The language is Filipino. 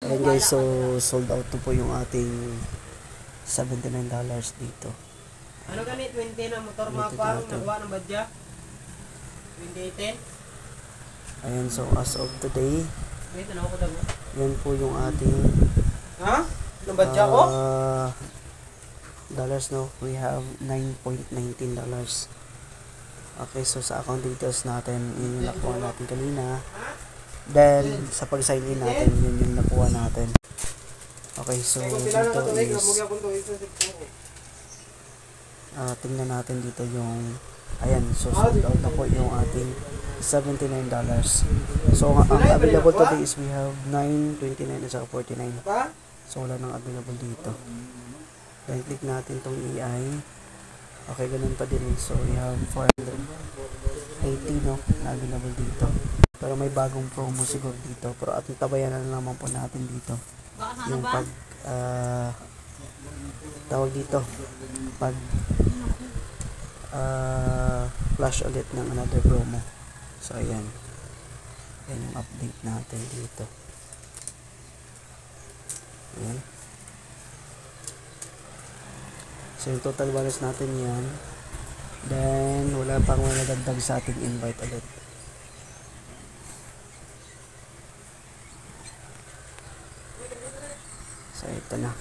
Ayan guys, so sold out na po yung ating $79 dito. Ano ganit 20 na motor mapang nagawa ng badya? 2018? Ayan, so as of today, Wait, ano ako dago? yan po yung ating Ha? Ng badya ko? dollars, no? We have $9.19. Okay, so sa account details natin, yun yung nakuha natin kanina. Then, sa pag-sign in natin, yun yung nakuha natin. Okay, so dito is tingnan natin dito yung ayan, so sold out na po yung ating $79. So ang available today is we have 9.29 at saka 49. So wala nang available dito. Then click natin tong EI. Okay, ganun pa din. So we have 480, no, na available dito. Pero may bagong promo siguro dito. Pero at tabayan na naman po natin dito yung pag tawag dito pag flash ulit ng another promo. So ayan, yan yung update natin dito. Ayan. So yung total balance natin yan. Then wala pang nadagdag sa ating invite ulit. So ito na.